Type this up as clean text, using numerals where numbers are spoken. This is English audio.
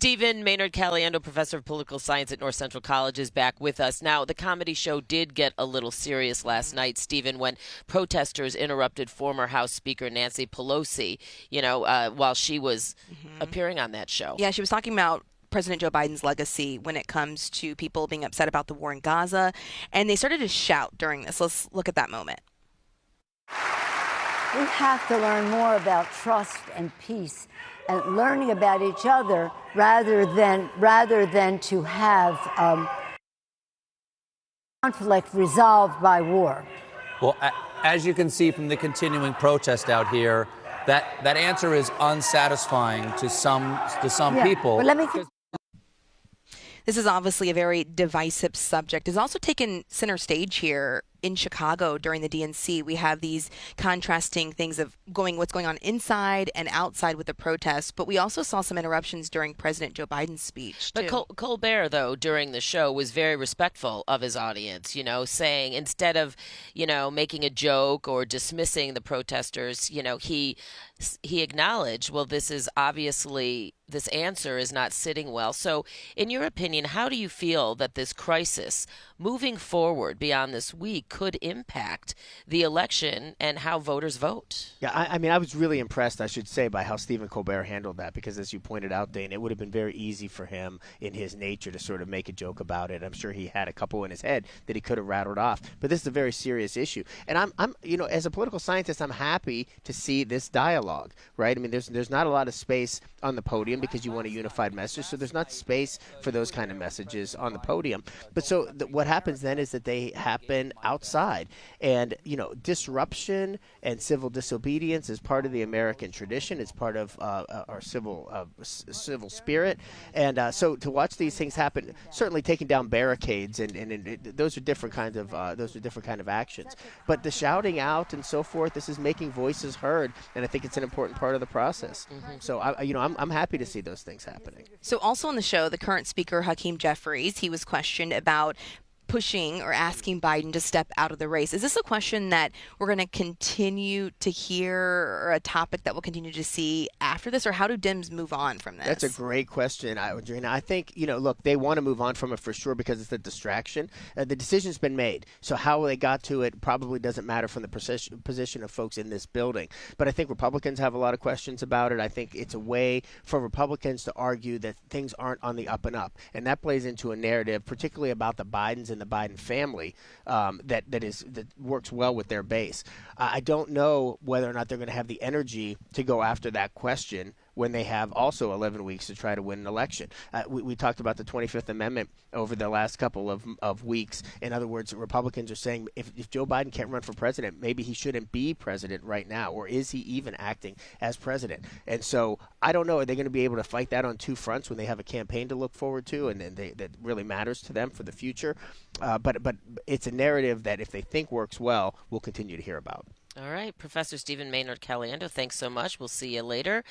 Stephen Maynard Caliendo, professor of political science at North Central College, is back with us. Now, the comedy show did get a little serious last night, Stephen, when protesters interrupted former House Speaker Nancy Pelosi, while she was appearing on that show. Yeah, she was talking about President Joe Biden's legacy when it comes to people being upset about the war in Gaza, and they started to shout during this. Let's look at that moment. We have to learn more about trust and peace and learning about each other rather than to have conflict resolved by war. Well, as you can see from the continuing protest out here, that answer is unsatisfying to some people. But let me. This is obviously a very divisive subject. It's also taken center stage here in Chicago during the DNC. We have these contrasting things of what's going on inside and outside with the protests, but we also saw some interruptions during President Joe Biden's speech, too. But Colbert, though, during the show was very respectful of his audience, saying instead of, making a joke or dismissing the protesters, he acknowledged, well, this answer is not sitting well. So in your opinion, how do you feel that this crisis moving forward beyond this week could impact the election and how voters vote? Yeah, I was really impressed, I should say, by how Stephen Colbert handled that, because as you pointed out, Dane, it would have been very easy for him in his nature to sort of make a joke about it. I'm sure he had a couple in his head that he could have rattled off, but this is a very serious issue. And I'm as a political scientist, I'm happy to see this dialogue, right? I mean, there's not a lot of space on the podium because you want a unified message, so there's not space for those kind of messages on the podium. But so what happens then is that they happen outside, and disruption and civil disobedience is part of the American tradition. It's part of our civil spirit, and so to watch these things happen, certainly taking down barricades and those are different kinds of actions. But the shouting out and so forth, this is making voices heard, and I think it's an important part of the process. So I'm happy to see those things happening. So also on the show, the current speaker, Hakeem Jeffries, he was questioned about pushing or asking Biden to step out of the race. Is this a question that we're going to continue to hear, or a topic that we'll continue to see after this, or how do Dems move on from this? That's a great question, Adriana. I think, look, they want to move on from it for sure because it's a distraction. The decision's been made, so how they got to it probably doesn't matter from the position of folks in this building. But I think Republicans have a lot of questions about it. I think it's a way for Republicans to argue that things aren't on the up and up, and that plays into a narrative, particularly about the Bidens and the Biden family, that works well with their base. I don't know whether or not they're going to have the energy to go after that question when they have also 11 weeks to try to win an election. We talked about the 25th Amendment over the last couple of weeks. In other words, Republicans are saying if Joe Biden can't run for president, maybe he shouldn't be president right now, or is he even acting as president? And so I don't know, are they going to be able to fight that on two fronts when they have a campaign to look forward to and that really matters to them for the future? But it's a narrative that if they think works well, we'll continue to hear about. All right, Professor Stephen Maynard Caliendo, thanks so much. We'll see you later.